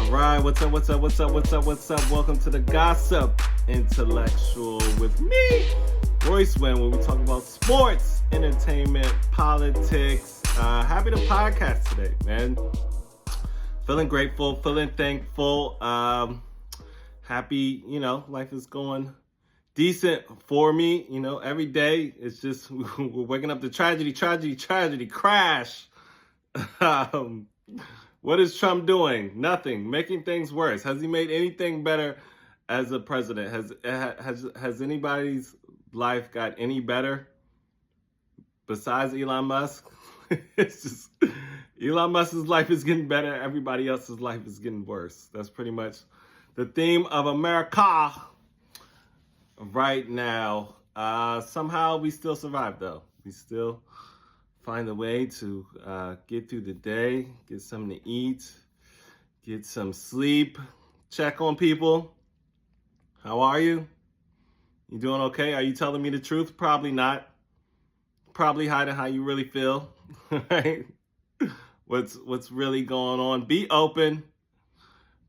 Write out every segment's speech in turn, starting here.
right, what's up? Welcome to the Gossip Intellectual with me, Royce Wynn, where we talk about sports, entertainment, politics. Happy to podcast today, man. Feeling grateful, feeling thankful. Happy, life is going decent for me. Every day it's just we're waking up to tragedy, crash. What is Trump doing? Nothing. Making things worse. Has he made anything better as a president? Has anybody's life got any better besides Elon Musk? It's just Elon Musk's life is getting better. Everybody else's life is getting worse. That's pretty much the theme of America right now. Somehow we still survive, though. We still find a way to get through the day, get something to eat, get some sleep, check on people. How are you? You doing okay? Are you telling me the truth? Probably not. Probably hiding how you really feel, right? What's really going on? Be open.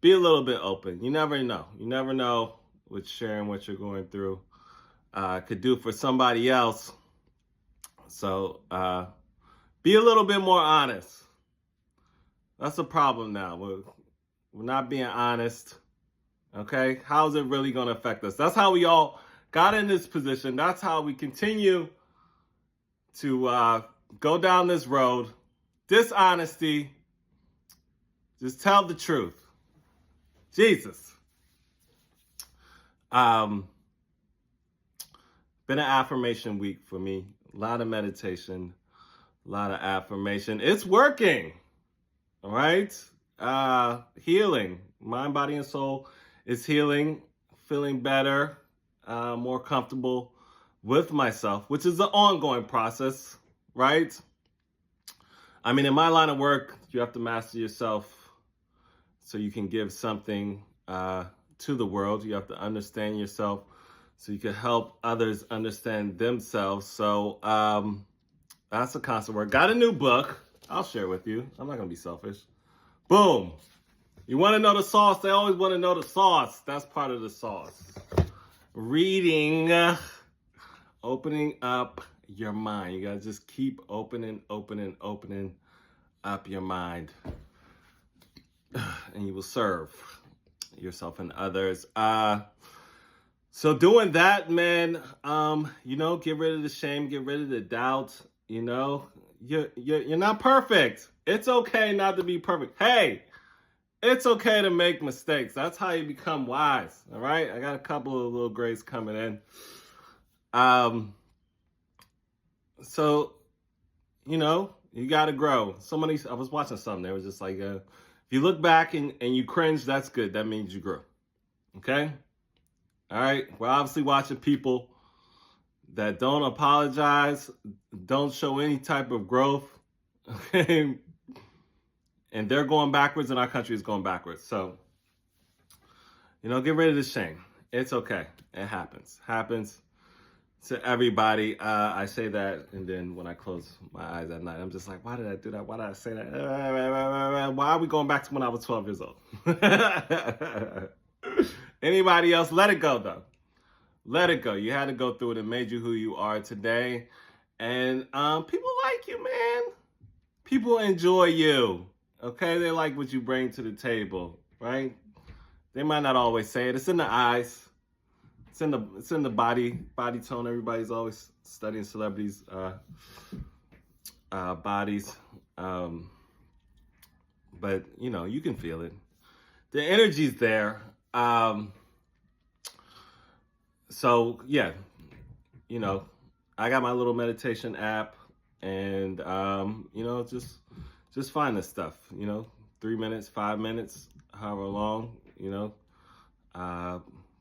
Be a little bit open. You never know. You never know what sharing what you're going through could do for somebody else. So, be a little bit more honest. That's a problem now. We're not being honest. Okay? How is it really going to affect us? That's how we all got in this position. That's how we continue to go down this road. Dishonesty. Just tell the truth. Jesus. Been an affirmation week for me. A lot of meditation. A lot of affirmation. It's working. All right. Healing. Mind, body, and soul is healing. Feeling better. More comfortable with myself, which is an ongoing process, right? I mean, in my line of work, you have to master yourself so you can give something to the world. You have to understand yourself so you can help others understand themselves. So, that's a constant work. Got a new book. I'll share with you. I'm not going to be selfish. Boom. You want to know the sauce? They always want to know the sauce. That's part of the sauce. Reading. Opening up your mind. You got to just keep opening up your mind. And you will serve yourself and others. So doing that, man, get rid of the shame, get rid of the doubt. You're not perfect. It's okay not to be perfect. Hey, it's okay to make mistakes. That's how you become wise. All right. I got a couple of little grades coming in. So, you got to grow. I was watching something. They was just like, if you look back and you cringe, that's good. That means you grow. Okay. All right. We're obviously watching people that don't apologize, don't show any type of growth, okay? And they're going backwards and our country is going backwards. So, get rid of the shame. It's okay. It happens. Happens to everybody. I say that, and then when I close my eyes at night, I'm just like, why did I do that? Why did I say that? Why are we going back to when I was 12 years old? Anybody else? Let it go, though. Let it go. You had to go through it. It made you who you are today. And people like you, man. People enjoy you. Okay? They like what you bring to the table, right? They might not always say it. It's in the eyes. It's in the body tone. Everybody's always studying celebrities' bodies. But, you can feel it. The energy's there. So yeah, I got my little meditation app, and just find this stuff. 3 minutes, 5 minutes, however long.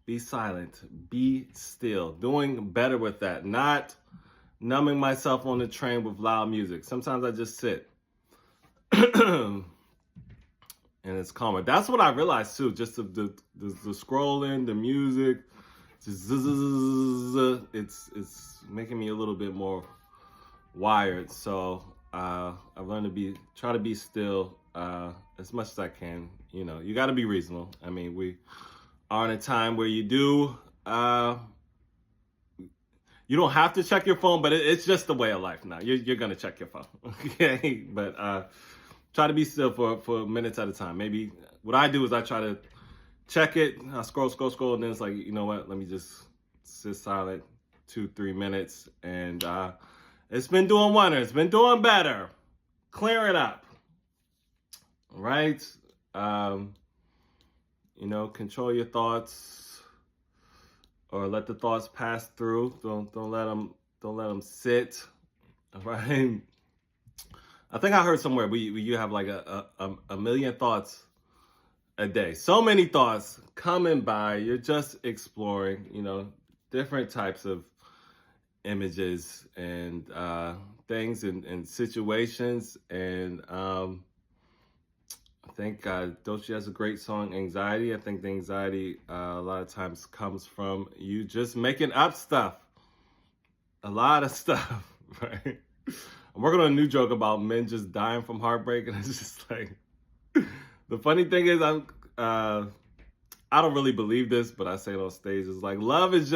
Be silent, be still. Doing better with that. Not numbing myself on the train with loud music. Sometimes I just sit, and it's calmer. That's what I realized too. Just the scrolling, the music. It's making me a little bit more wired. So I've learned to try to be still as much as I can. You know, you got to be reasonable. I mean, we are in a time where you do, you don't have to check your phone, but it's just the way of life now. You're going to check your phone. Okay. But try to be still for minutes at a time. Maybe what I do is I try to check it. I scroll, and then it's like, you know what? Let me just sit silent 2-3 minutes. And it's been doing wonders. It's been doing better. Clear it up. Right? You know, control your thoughts, or let the thoughts pass through. Don't let them sit. All right. I think I heard somewhere you have like a million thoughts a day. So many thoughts coming by. You're just exploring, you know, different types of images and things and situations. And I think Doechii has a great song, Anxiety. I think the anxiety a lot of times comes from you just making up stuff. A lot of stuff, right? I'm working on a new joke about men just dying from heartbreak, and it's just like, the funny thing is I don't really believe this, but I say it on stage. It's like, love is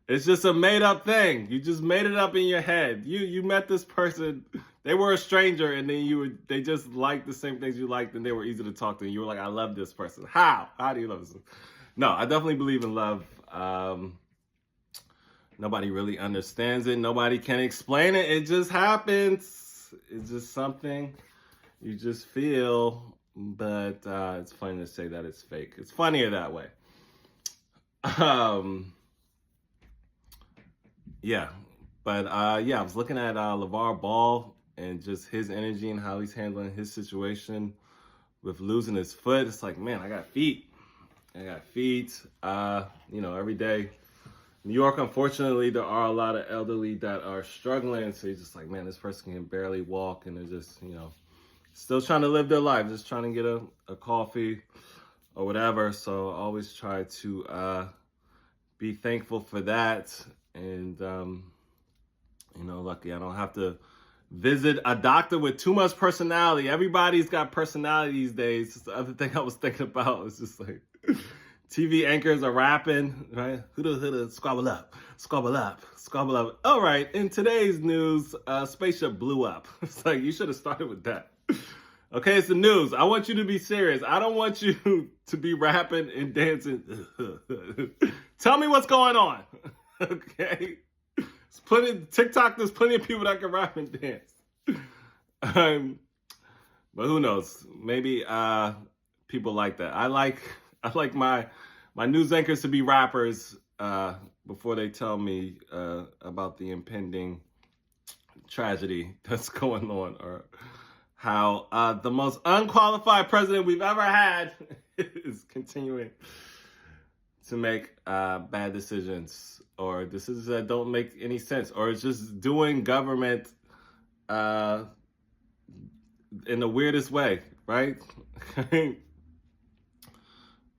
it's just a made up thing. You just made it up in your head. You met this person, they were a stranger, and then they just liked the same things you liked, and they were easy to talk to. And you were like, I love this person. How do you love this person? No, I definitely believe in love. Nobody really understands it. Nobody can explain it. It just happens. It's just something you just feel. But it's funny to say that it's fake. It's funnier that way. Yeah. But I was looking at LeVar Ball and just his energy and how he's handling his situation with losing his foot. It's like, man, I got feet. You know, every day. New York, unfortunately, there are a lot of elderly that are struggling. So you're just like, man, this person can barely walk, and they're just, you know, still trying to live their life, just trying to get a coffee or whatever. So I always try to be thankful for that. And, you know, lucky I don't have to visit a doctor with too much personality. Everybody's got personality these days. It's the other thing I was thinking about. It's just like, TV anchors are rapping, right? Hoodoo, squabble up. All right, in today's news, spaceship blew up. It's like, you should have started with that. Okay, it's the news. I want you to be serious. I don't want you to be rapping and dancing. Tell me what's going on. Okay? TikTok, there's plenty of people that can rap and dance. But who knows? Maybe people like that. I like my news anchors to be rappers before they tell me about the impending tragedy that's going on, or how the most unqualified president we've ever had is continuing to make bad decisions, or decisions that don't make any sense, or it's just doing government in the weirdest way, right?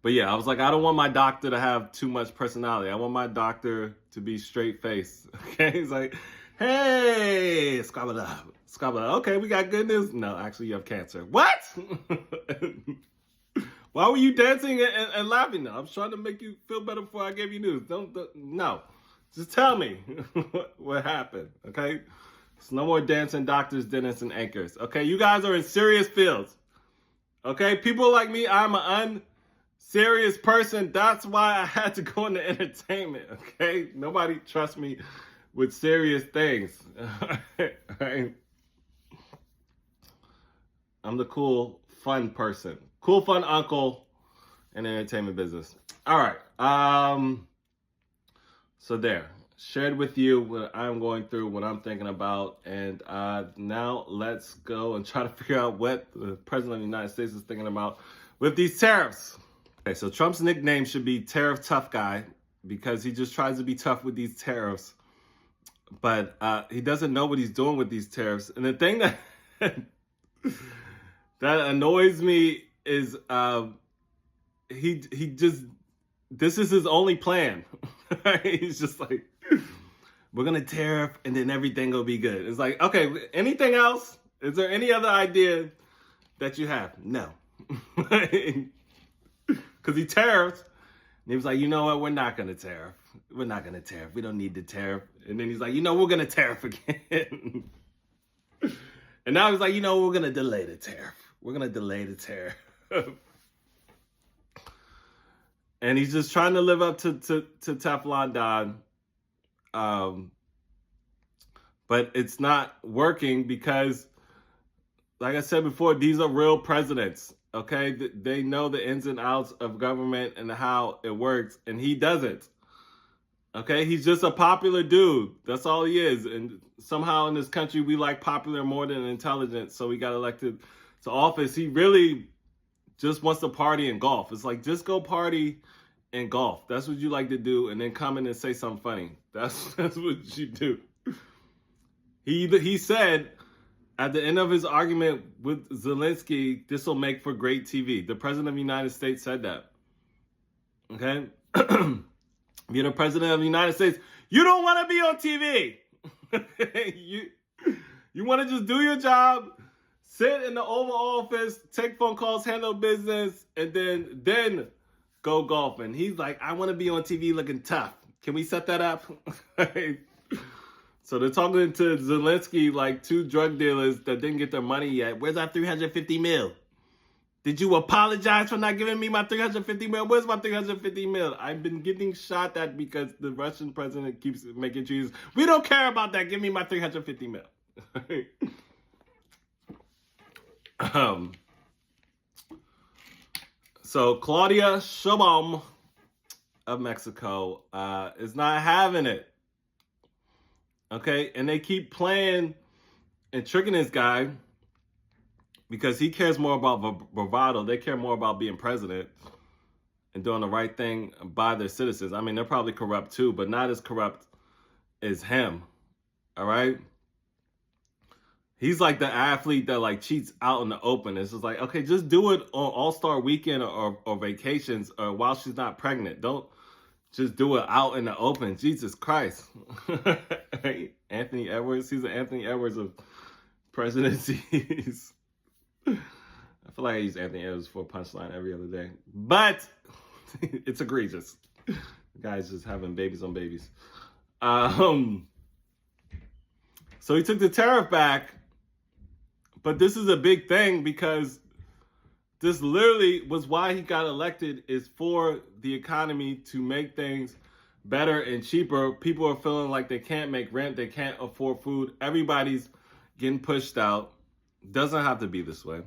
But yeah, I was like, I don't want my doctor to have too much personality. I want my doctor to be straight faced. Okay, he's like, hey, squabble up. Okay, we got good news. No, actually, you have cancer. What? Why were you dancing and laughing? No, I was trying to make you feel better before I gave you news. No, just tell me what happened. Okay, it's no more dancing doctors, dentists, and anchors. Okay, you guys are in serious fields. Okay, people like me, I'm an unserious person. That's why I had to go into entertainment. Okay, nobody trusts me with serious things. Right? I'm the cool, fun person. Cool, fun uncle in the entertainment business. All right. So there. Shared with you what I'm going through, what I'm thinking about. And now let's go and try to figure out what the President of the United States is thinking about with these tariffs. Okay, so Trump's nickname should be Tariff Tough Guy, because he just tries to be tough with these tariffs. But he doesn't know what he's doing with these tariffs. And the thing that that annoys me is he just, this is his only plan. He's just like, we're gonna tariff and then everything will be good. It's like, okay, anything else? Is there any other idea that you have? No. Because he tariffed. And he was like, you know what? We're not going to tariff. We're not going to tariff. We don't need to tariff. And then he's like, we're going to tariff again. And now he's like, we're going to delay the tariff. We're going to delay the tariff. And he's just trying to live up to Teflon Don. But it's not working because, like I said before, these are real presidents, okay? They know the ins and outs of government and how it works, and he doesn't, okay? He's just a popular dude. That's all he is. And somehow in this country, we like popular more than intelligent, so he got elected to office. He really just wants to party and golf. It's like, just go party and golf. That's what you like to do, and then come in and say something funny. That's what you do. He said at the end of his argument with Zelenskyy, this will make for great TV. The president of the United States said that. Okay? You're the president of the United States. You don't want to be on TV. you want to just do your job, sit in the Oval Office, take phone calls, handle business, and then go golfing. He's like, I want to be on TV looking tough. Can we set that up? So they're talking to Zelenskyy like two drug dealers that didn't get their money yet. Where's our 350 mil? Did you apologize for not giving me my 350 mil? Where's my 350 mil? I've been getting shot at because the Russian president keeps making treaties. We don't care about that. Give me my 350 mil. So Claudia Sheinbaum of Mexico is not having it. Okay, and they keep playing and tricking this guy because he cares more about bravado. They care more about being president and doing the right thing by their citizens. I mean, they're probably corrupt too, but not as corrupt as him. All right? He's like the athlete that like cheats out in the open. It's just like, okay, just do it on All-Star weekend or vacations or while she's not pregnant. Don't just do it out in the open. Jesus Christ. Anthony Edwards. He's the Anthony Edwards of presidencies. I feel like I use Anthony Edwards for a punchline every other day. But it's egregious. The guy's just having babies on babies. So he took the tariff back. But this is a big thing because this literally was why he got elected, is for the economy to make things better and cheaper. People are feeling like they can't make rent, they can't afford food. Everybody's getting pushed out. Doesn't have to be this way.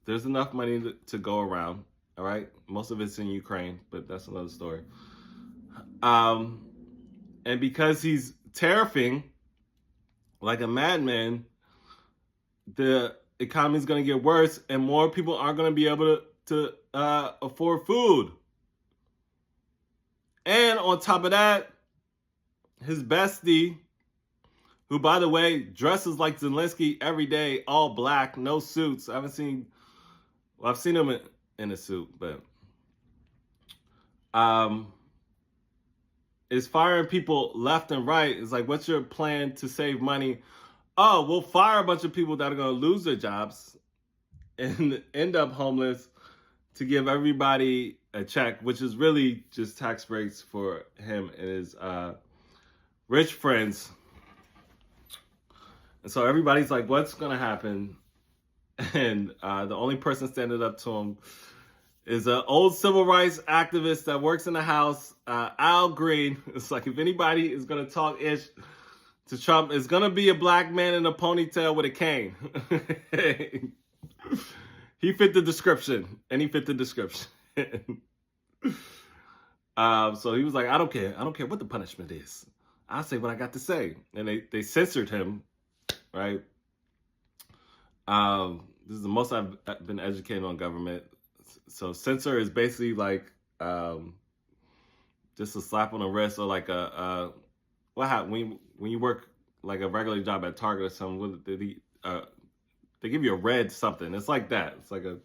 There's enough money to go around, all right? Most of it's in Ukraine, but that's another story. And because he's tariffing like a madman, the economy is going to get worse and more people aren't going to be able to afford food. And on top of that, his bestie, who, by the way, dresses like Zelenskyy every day, all black, no suits. I've seen him in a suit, but is firing people left and right. It's like, what's your plan to save money? Oh, we'll fire a bunch of people that are going to lose their jobs and end up homeless to give everybody a check, which is really just tax breaks for him and his rich friends. And so everybody's like, what's going to happen? And the only person standing up to him is an old civil rights activist that works in the House, Al Green. It's like, if anybody is going to talk ish to Trump, it's going to be a black man in a ponytail with a cane. He fit the description, and he fit the description. So he was like, I don't care what the punishment is. I'll say what I got to say. And they censored him, right? This is the most I've been educated on government. So censor is basically like just a slap on the wrist, or like what happened when you work like a regular job at Target or something. They give you a red something. It's like that. It's like a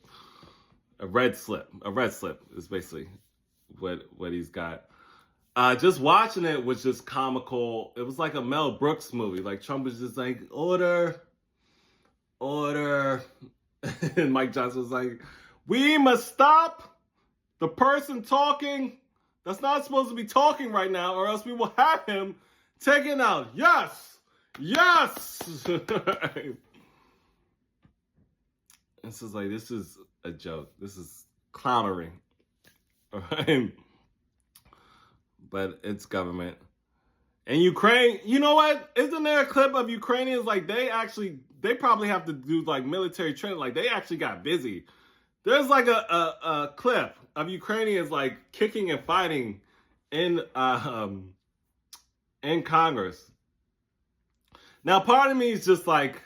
red slip. A red slip is basically what he's got. Just watching it was just comical. It was like a Mel Brooks movie. Like Trump was just like, order. And Mike Johnson was like, we must stop the person talking that's not supposed to be talking right now, or else we will have him taken out. Yes! Yes! This is like, this is a joke. This is clownery. All right? But it's government. And Ukraine, you know what? Isn't there a clip of Ukrainians, like, they probably have to do, like, military training. Like, they actually got busy. There's, like, a clip of Ukrainians, like, kicking and fighting in Congress. Now, part of me is just like,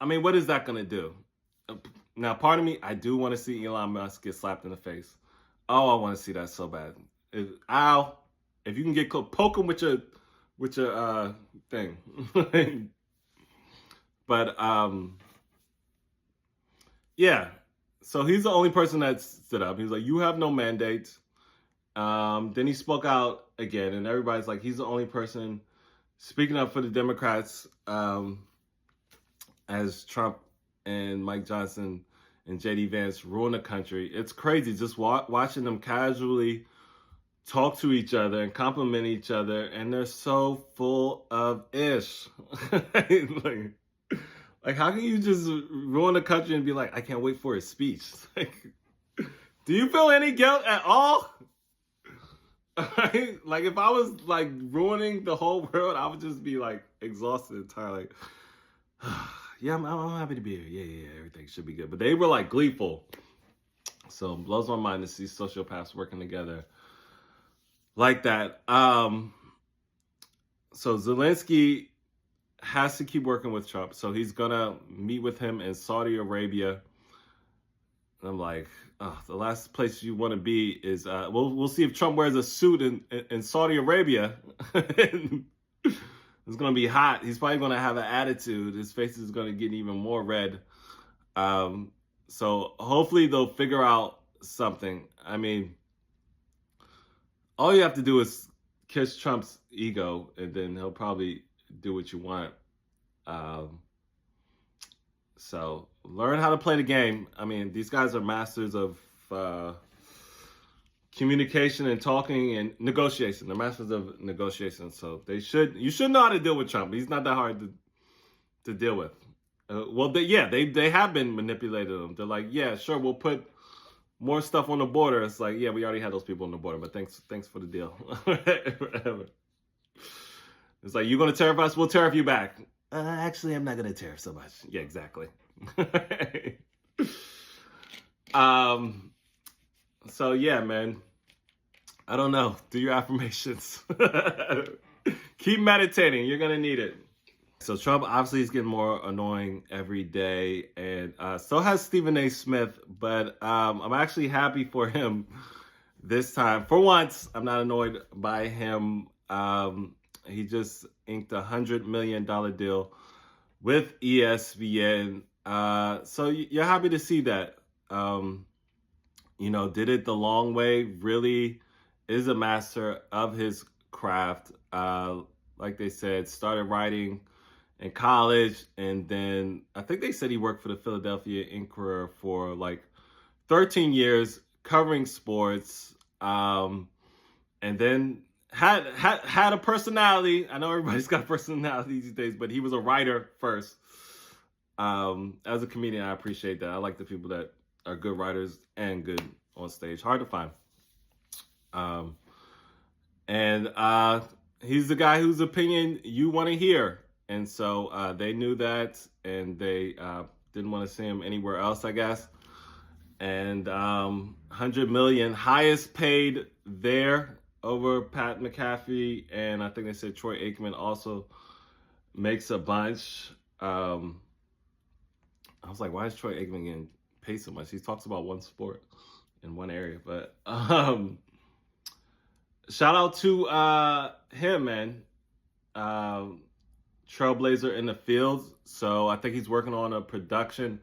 I mean, what is that going to do? Now, part of me, I do want to see Elon Musk get slapped in the face. Oh, I want to see that so bad. If you can get close, poke him with your thing. But yeah. So he's the only person that stood up. He was like, "You have no mandate." Then he spoke out again, and everybody's like, "He's the only person speaking up for the Democrats." As Trump and Mike Johnson and J.D. Vance ruin the country. It's crazy just watching them casually talk to each other and compliment each other, and they're so full of ish. like, how can you just ruin the country and be like, I can't wait for his speech? Like, do you feel any guilt at all? Like, if I was like ruining the whole world, I would just be like exhausted entirely. Yeah, I'm happy to be here. Yeah, everything should be good. But they were like gleeful. So it blows my mind to see sociopaths working together like that. So Zelenskyy has to keep working with Trump. So he's gonna meet with him in Saudi Arabia. And I'm like, the last place you want to be is we'll see if Trump wears a suit in Saudi Arabia. It's gonna be hot. He's probably gonna have an attitude. His face is gonna get even more red. So hopefully they'll figure out something. I mean, all you have to do is kiss Trump's ego, and then he'll probably do what you want. So learn how to play the game. I mean, these guys are masters of communication and talking and negotiation. They're masters of negotiation. So you should know how to deal with Trump. He's not that hard to deal with. They have been manipulating them. They're like, yeah, sure, we'll put more stuff on the border. It's like, yeah, we already had those people on the border, but thanks for the deal. Whatever. It's like, you're going to tariff us, we'll tariff you back. Actually, I'm not going to tariff so much. Yeah, exactly. So yeah, man, I don't know. Do your affirmations. Keep meditating. You're going to need it. So Trump obviously is getting more annoying every day, and so has Stephen A. Smith, but I'm actually happy for him this time. For once, I'm not annoyed by him. He just inked a $100 million deal with ESPN. So you're happy to see that. Did it the long way, really is a master of his craft. Like they said, started writing in college, and then I think they said he worked for the Philadelphia Inquirer for like 13 years covering sports, and then had a personality. I know everybody's got a personality these days, but he was a writer first. As a comedian, I appreciate that. I like the people that are good writers and good on stage. Hard to find. And he's the guy whose opinion you want to hear. And so they knew that, and they didn't want to see him anywhere else, I guess. And $100 million, highest paid there over Pat McAfee, and I think they said Troy Aikman also makes a bunch. I was like, why is Troy Aikman getting paid so much? He talks about one sport in one area, but shout out to him, man. Trailblazer in the field. So I think he's working on a production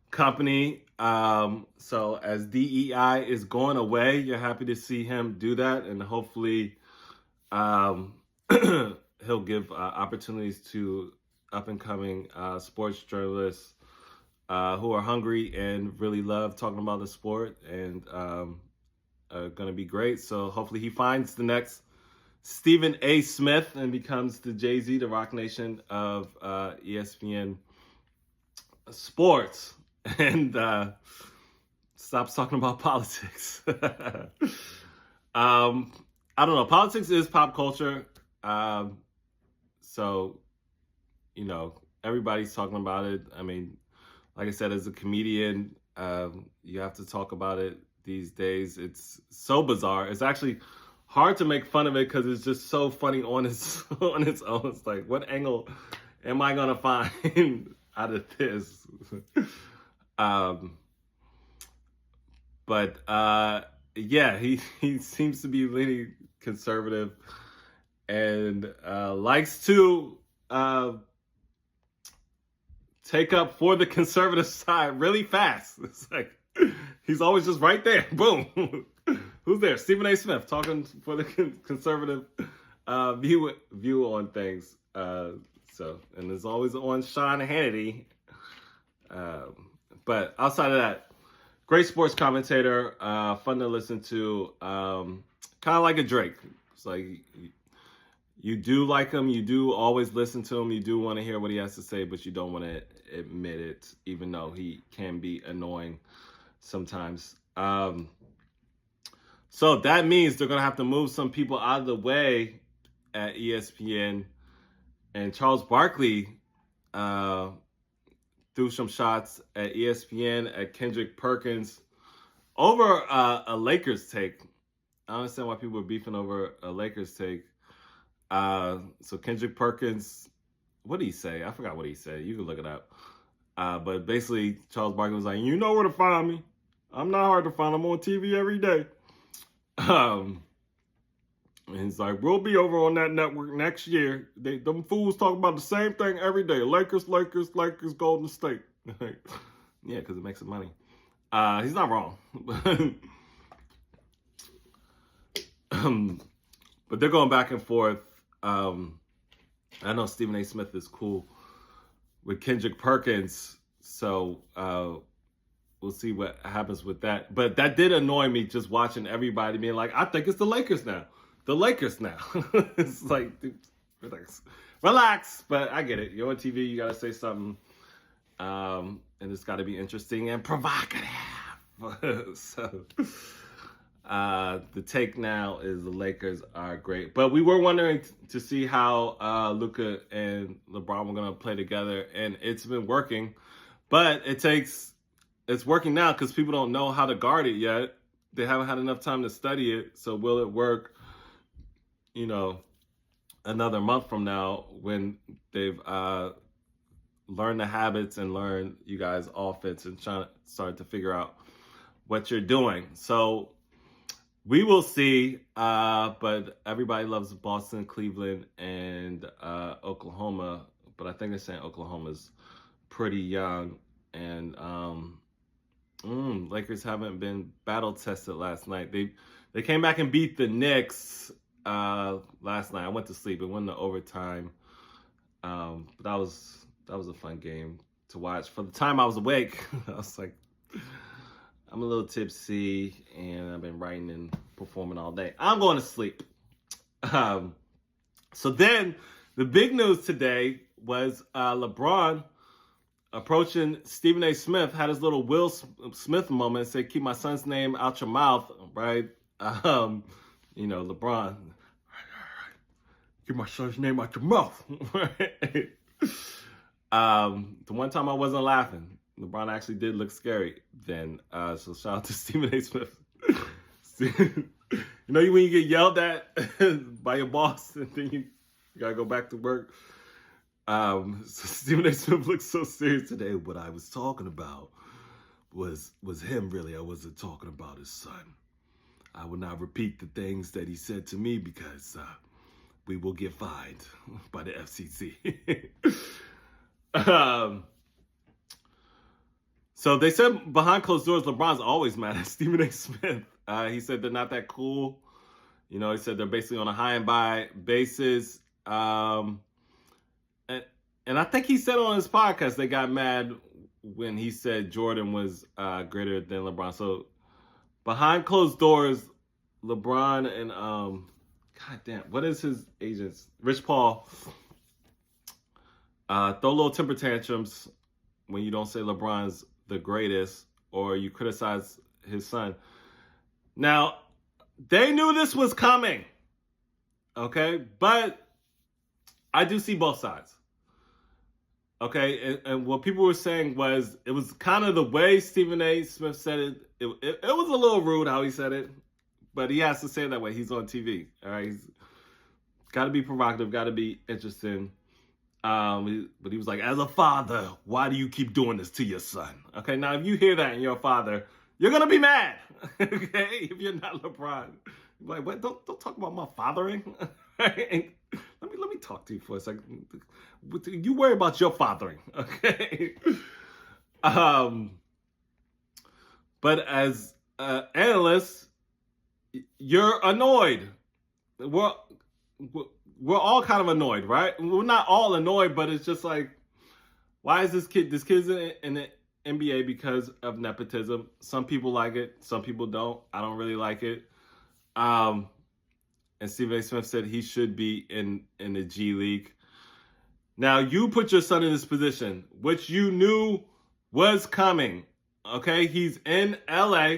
company. So as DEI is going away, you're happy to see him do that, and hopefully he'll give opportunities to up and coming sports journalists who are hungry and really love talking about the sport and are going to be great. So hopefully he finds the next Stephen A. Smith and becomes the Jay-Z, the Rock Nation of ESPN sports, and stops talking about politics. I don't know. Politics is pop culture. So, everybody's talking about it. I mean, like I said, as a comedian, you have to talk about it these days. It's so bizarre. It's actually hard to make fun of it because it's just so funny on its own. It's like, what angle am I gonna find out of this? But yeah, he seems to be leaning conservative and likes to take up for the conservative side really fast. It's like he's always just right there. Boom. Who's there? Stephen A. Smith talking for the conservative view on things. And it's always on Sean Hannity. But outside of that, great sports commentator, fun to listen to. Kind of like a Drake. It's like you do like him, you do always listen to him, you do want to hear what he has to say, but you don't want to admit it, even though he can be annoying sometimes. So that means they're going to have to move some people out of the way at ESPN. And Charles Barkley threw some shots at ESPN, at Kendrick Perkins, over a Lakers take. I don't understand why people are beefing over a Lakers take. So Kendrick Perkins, what did he say? I forgot what he said. You can look it up. But basically, Charles Barkley was like, you know where to find me. I'm not hard to find. I'm on TV every day. And he's like, we'll be over on that network next year. Them fools talk about the same thing every day. Lakers, Golden State. Yeah, because it makes them money. He's not wrong. But they're going back and forth. I know Stephen A. Smith is cool with Kendrick Perkins, so we'll see what happens with that. But that did annoy me, just watching everybody being like, I think it's the Lakers now. It's like, dude, relax. But I get it. You're on TV, you got to say something. And it's got to be interesting and provocative. So the take now is the Lakers are great. But we were wondering to see how Luka and LeBron were going to play together. And it's been working. But it's working now because people don't know how to guard it yet. They haven't had enough time to study it. So will it work, another month from now when they've learned the habits and learned you guys' offense and start to figure out what you're doing. So we will see, but everybody loves Boston, Cleveland, and Oklahoma. But I think they're saying Oklahoma's pretty young. And Lakers haven't been battle tested last night. They came back and beat the Knicks last night. I went to sleep. It went into overtime. But that was a fun game to watch. For the time I was awake, I was like, I'm a little tipsy, and I've been writing and performing all day. I'm going to sleep. So then, the big news today was LeBron approaching Stephen A. Smith, had his little Will Smith moment, and said, keep my son's name out your mouth, right? LeBron, keep my son's name out your mouth, right? The one time I wasn't laughing, LeBron actually did look scary then. So shout out to Stephen A. Smith. When you get yelled at by your boss and then you gotta go back to work. So Stephen A. Smith looked so serious today. What I was talking about was him, really. I wasn't talking about his son. I will not repeat the things that he said to me because we will get fined by the FCC. So they said behind closed doors, LeBron's always mad at Stephen A. Smith. He said they're not that cool. He said they're basically on a high and by basis. And I think he said on his podcast they got mad when he said Jordan was greater than LeBron. So behind closed doors, LeBron and goddamn, what is his agents? Rich Paul throw little temper tantrums when you don't say LeBron's the greatest or you criticize his son. Now, they knew this was coming, okay? But I do see both sides, okay? And what people were saying was, it was kind of the way Stephen A. Smith said it. It was a little rude how he said it, but he has to say it that way. He's on TV, all right? He's got to be provocative, got to be interesting. But he was like, as a father, why do you keep doing this to your son? Okay, now if you hear that and you're a father, you're gonna be mad. Okay, if you're not LeBron, you're like, what? Don't talk about my fathering. Right? Let me talk to you for a second. You worry about your fathering, okay? But as analysts, you're annoyed. We're all kind of annoyed, right? We're not all annoyed, but it's just like, why is this kid's in the NBA because of nepotism? Some people like it, some people don't. I don't really like it. And Stephen A. Smith said he should be in the G League. Now, you put your son in this position, which you knew was coming, okay? He's in LA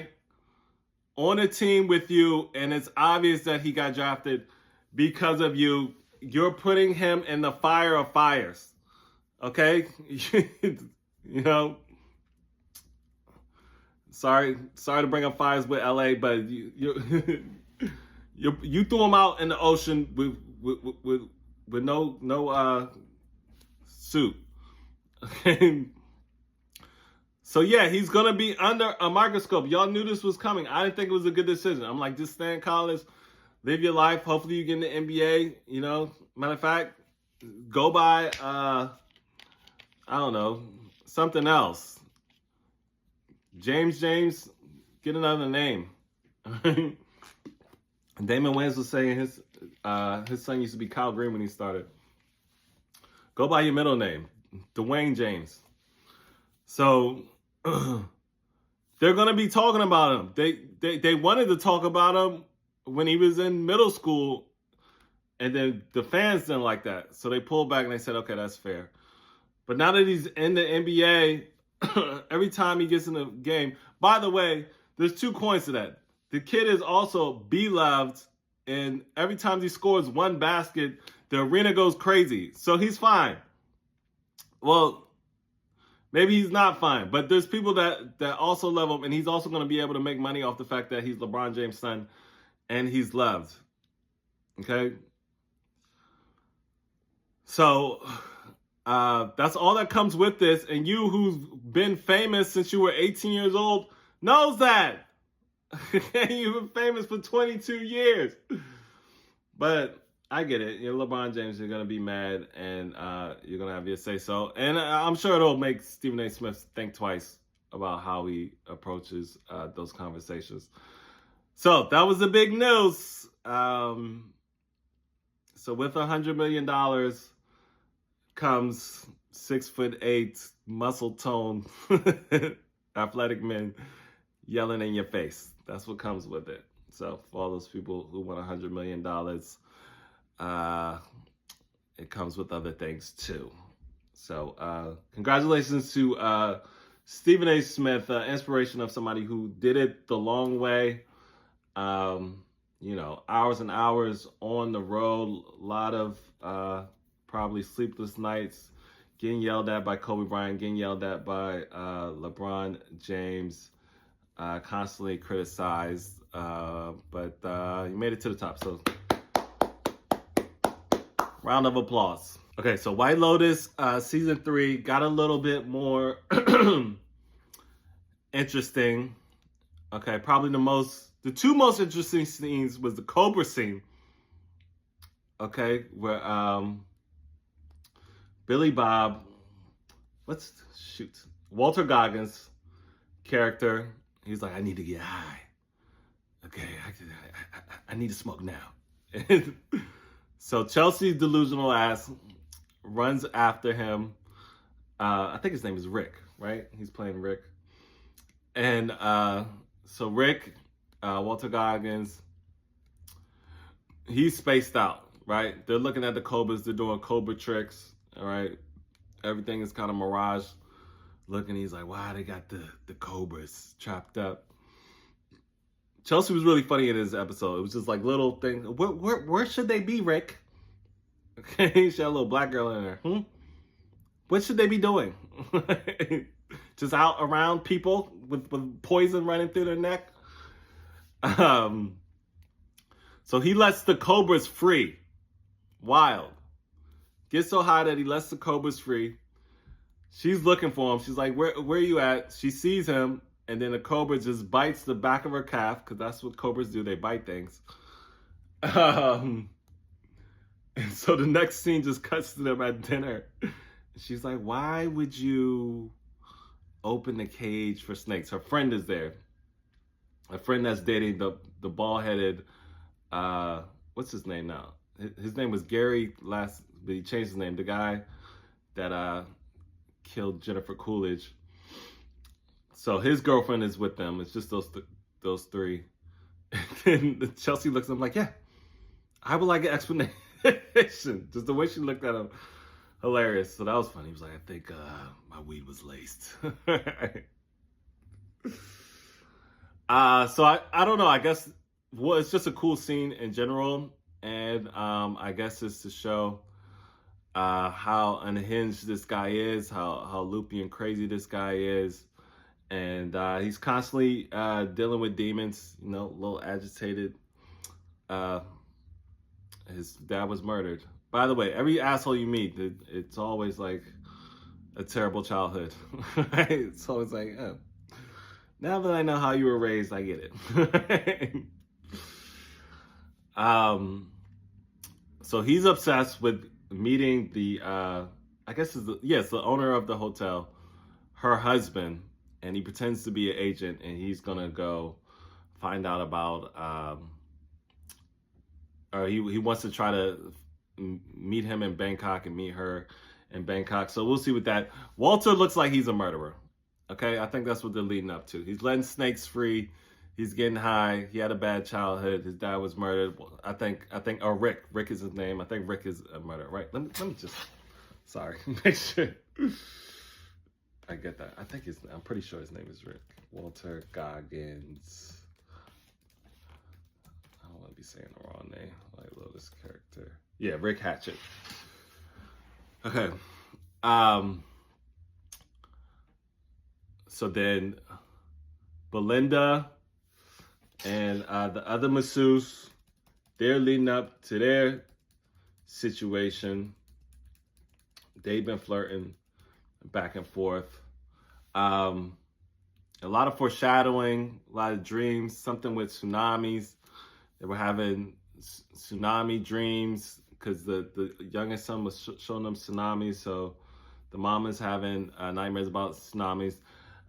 on a team with you, and it's obvious that he got drafted because of you. You're putting him in the fire of fires, okay? You know, sorry to bring up fires with LA, but you threw him out in the ocean with no suit. Okay. So yeah, he's gonna be under a microscope. Y'all knew this was coming. I didn't think it was a good decision. I'm like, just stay in college. Live your life. Hopefully you get in the NBA, you know. Matter of fact, go buy, I don't know, something else. James, get another name. Damon Wayans was saying his son used to be Kyle Green when he started. Go by your middle name, Dwayne James. So they're going to be talking about him. They wanted to talk about him when he was in middle school, and then the fans didn't like that. So they pulled back and they said, okay, that's fair. But now that he's in the NBA, every time he gets in the game, by the way, there's two coins to that. The kid is also beloved, and every time he scores one basket, the arena goes crazy. So he's fine. Well, maybe he's not fine, but there's people that also love him, and he's also going to be able to make money off the fact that he's LeBron James' son, and he's loved. Okay? So that's all that comes with this, and you who's been famous since you were 18 years old knows that. You've been famous for 22 years. But I get it. You're LeBron James. You're going to be mad, and you're going to have your say-so. And I'm sure it'll make Stephen A. Smith think twice about how he approaches those conversations. So that was the big news. So with $100 million comes 6'8", muscle-toned, athletic men yelling in your face. That's what comes with it. So for all those people who want $100 million, it comes with other things too. So congratulations to Stephen A. Smith, inspiration of somebody who did it the long way. You know, hours and hours on the road, a lot of probably sleepless nights, getting yelled at by Kobe Bryant, getting yelled at by LeBron James, constantly criticized, but he made it to the top. So round of applause. Okay, so White Lotus season 3 got a little bit more interesting. Okay, probably the two most interesting scenes was the Cobra scene. Okay, where Billy Bob, Walter Goggins' character, he's like, I need to get high. Okay, I need to smoke now. So Chelsea's delusional ass runs after him. I think his name is Rick. right? He's playing Rick. And so Rick, Walter Goggins, he's spaced out, right? They're looking at the Cobras. They're doing Cobra tricks, all right? Everything is kind of mirage looking. He's like, wow, they got the Cobras trapped up. Chelsea was really funny in this episode. It was just like little things. Where should they be, Rick? Okay, she had a little black girl in there. What should they be doing? Just out around people with poison running through their neck? So he lets the Cobras free. Wild. Gets so high that he lets the Cobras free. She's looking for him. She's like, where are you at? She sees him, and then the Cobra just bites the back of her calf, because that's what Cobras do. They bite things. And so the next scene just cuts to them at dinner. She's like, why would you open the cage for snakes? Her friend is there. A friend that's dating the bald-headed, what's his name now? His name was Gary but he changed his name. The guy that killed Jennifer Coolidge. So his girlfriend is with them. It's just those three. And then Chelsea looks at him like, yeah, I would like an explanation. Just the way she looked at him. Hilarious. So that was funny. He was like, I think my weed was laced. So I don't know. I guess it's just a cool scene in general. And I guess it's to show how unhinged this guy is, how loopy and crazy this guy is. And he's constantly dealing with demons, a little agitated. His dad was murdered. By the way, every asshole you meet, it's always like a terrible childhood. Right? It's always like, oh, now that I know how you were raised, I get it. So he's obsessed with meeting the, I guess it's the owner of the hotel, her husband, and he pretends to be an agent, and he's gonna go find out about, or he wants to try to meet him in Bangkok and meet her in Bangkok. So we'll see with that. Walter looks like he's a murderer. Okay, I think that's what they're leading up to. He's letting snakes free. He's getting high. He had a bad childhood. His dad was murdered. I think, or Rick. Rick is his name. I think Rick is a murderer, right? Let me just, sorry, make sure I get that. I'm pretty sure his name is Rick. Walter Goggins. I don't want to be saying the wrong name. I love this character. Yeah, Rick Hatchett. Okay. So then Belinda and the other masseuse, they're leading up to their situation. They've been flirting back and forth. A lot of foreshadowing, a lot of dreams, something with tsunamis. They were having tsunami dreams because the youngest son was showing them tsunamis. So the mom is having nightmares about tsunamis.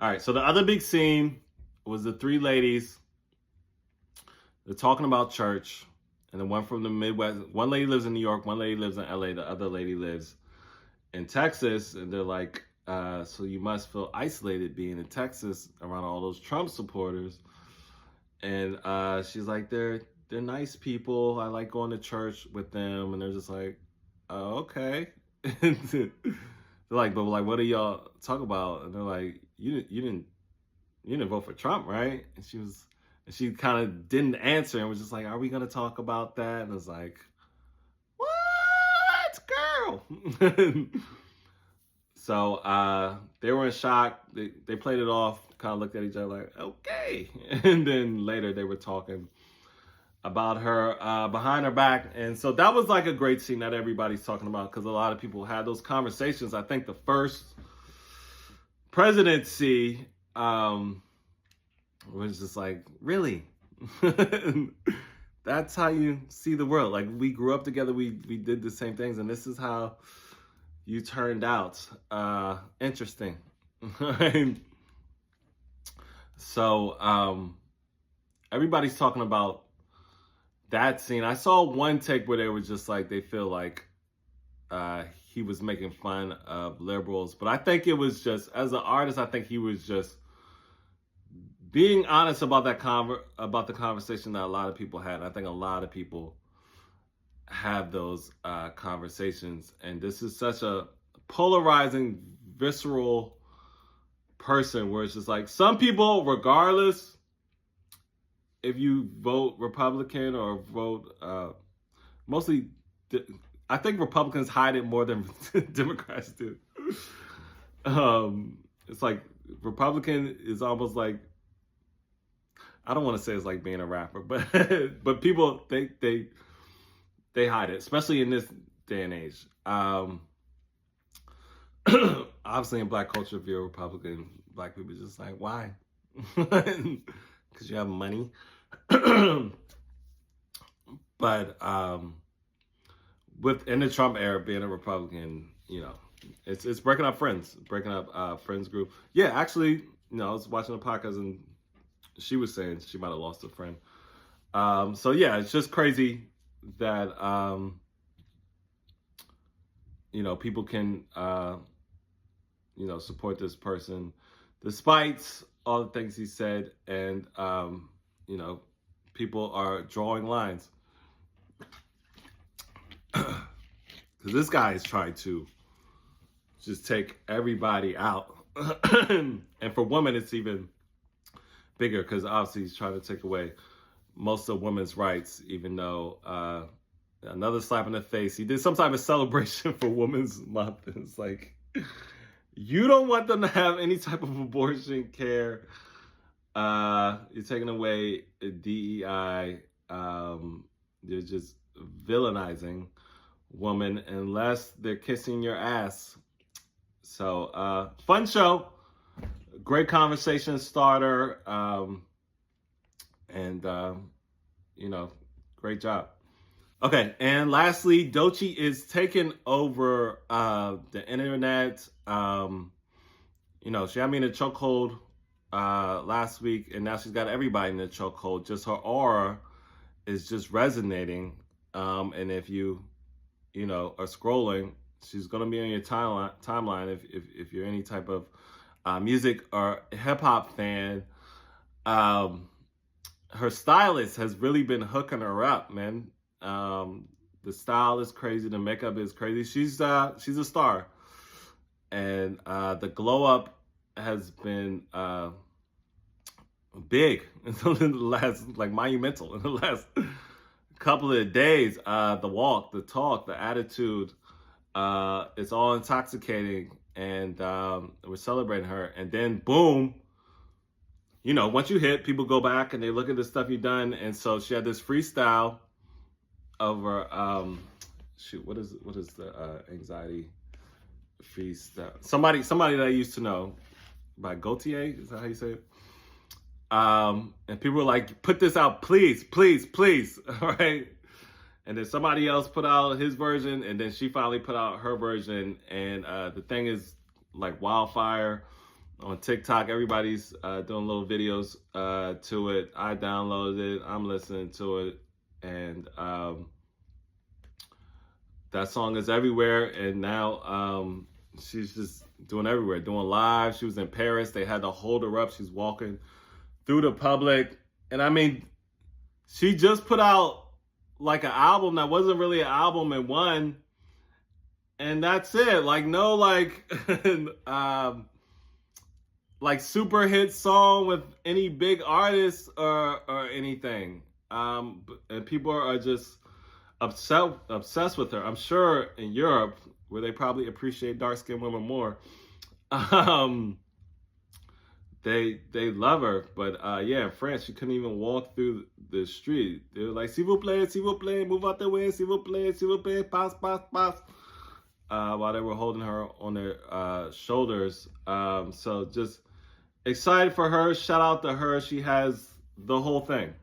All right, so the other big scene was the three ladies. They're talking about church. And the one from the Midwest, one lady lives in New York, one lady lives in LA, the other lady lives in Texas. And they're like, so you must feel isolated being in Texas around all those Trump supporters. And she's like, they're nice people. I like going to church with them. And they're just like, oh, okay. They're like, but like, what do y'all talk about? And they're like, you didn't vote for Trump, right? And she kind of didn't answer and was just like, are we going to talk about that? And I was like, what, girl? So they were in shock. They played it off, kind of looked at each other like, okay. And then later they were talking about her behind her back. And so that was like a great scene that everybody's talking about because a lot of people had those conversations. I think the first presidency was just like, really? That's how you see the world. Like, we grew up together, we did the same things, and this is how you turned out. Interesting. So everybody's talking about that scene. I saw one take where they were just like, they feel like he was making fun of liberals. But I think it was just, as an artist, I think he was just being honest about about the conversation that a lot of people had. I think a lot of people have those conversations, and this is such a polarizing, visceral person where it's just like some people, regardless if you vote Republican or vote mostly, I think Republicans hide it more than Democrats do. It's like Republican is almost like, I don't want to say it's like being a rapper, but but people they hide it, especially in this day and age. Obviously, in Black culture, if you're a Republican, Black people are just like, why? Because you have money. But within the Trump era, being a Republican, it's breaking up friends group. Yeah, actually, I was watching a podcast and she was saying she might have lost a friend. So yeah, it's just crazy that people can support this person despite all the things he said, and people are drawing lines because this guy is trying to just take everybody out. And for women, it's even bigger because obviously he's trying to take away most of women's rights, even though another slap in the face. He did some type of celebration for Women's Month. And it's like, you don't want them to have any type of abortion care. You're taking away DEI. You're just villainizing women unless they're kissing your ass. So, fun show. Great conversation starter. Great job. Okay, and lastly, Doechii is taking over the internet. She had me in a chokehold last week, and now she's got everybody in a chokehold. Just her aura is just resonating. And if you are scrolling, she's gonna be on your timeline if you're any type of music or hip hop fan. Her stylist has really been hooking her up, man. The style is crazy. The makeup is crazy. She's a star, and the glow up has been big in the last, monumental in the last couple of days. The walk, the talk, the attitude, it's all intoxicating, and we're celebrating her. And then boom, once you hit, people go back and they look at the stuff you've done. And so she had this freestyle over what is the anxiety freestyle? Somebody that I used to know, by Doechii, is that how you say it? And people were like, put this out, please, please, please. All right. And then somebody else put out his version, and then she finally put out her version. And the thing is like wildfire on TikTok. Everybody's doing little videos to it. I downloaded it. I'm listening to it. And that song is everywhere. And now she's just doing everywhere, doing live. She was in Paris. They had to hold her up. She's walking through the public. And I mean, she just put out like an album that wasn't really an album in one. And that's it. Like super hit song with any big artist or anything. And people are just obsessed with her. I'm sure in Europe, where they probably appreciate dark-skinned women more, they love her. But in France, she couldn't even walk through the street. They were like, s'il vous plaît, move out the way, s'il vous plaît, pass, while they were holding her on their shoulders. So just excited for her. Shout out to her. She has the whole thing.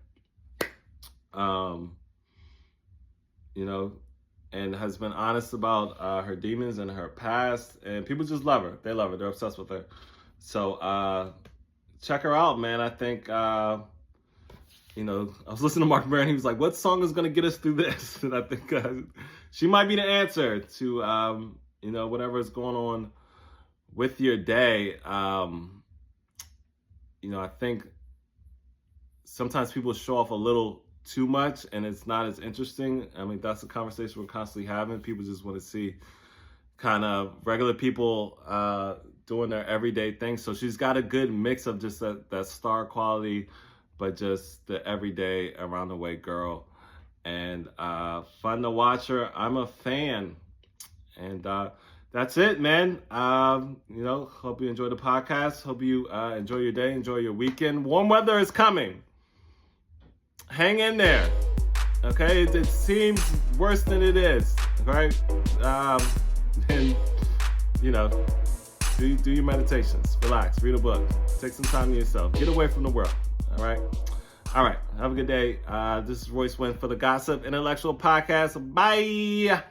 And has been honest about her demons and her past, and people just love her. They love her. They're obsessed with her. So check her out, man. I think I was listening to Mark Maron. He was like, "What song is gonna get us through this?" And I think she might be the answer to whatever is going on with your day. I think sometimes people show off a little too much and it's not as interesting. I mean, that's the conversation we're constantly having. People just want to see kind of regular people doing their everyday things. So she's got a good mix of just that star quality, but just the everyday, around the way girl. And fun to watch her. I'm a fan. And that's it, man. Hope you enjoy the podcast. Hope you enjoy your day, enjoy your weekend. Warm weather is coming. Hang in there. Okay, it seems worse than it is, right? And do your meditations, relax, read a book, take some time to yourself, get away from the world. All right, have a good day. This is Royce Wynn for the Gossip Intellectual Podcast. Bye.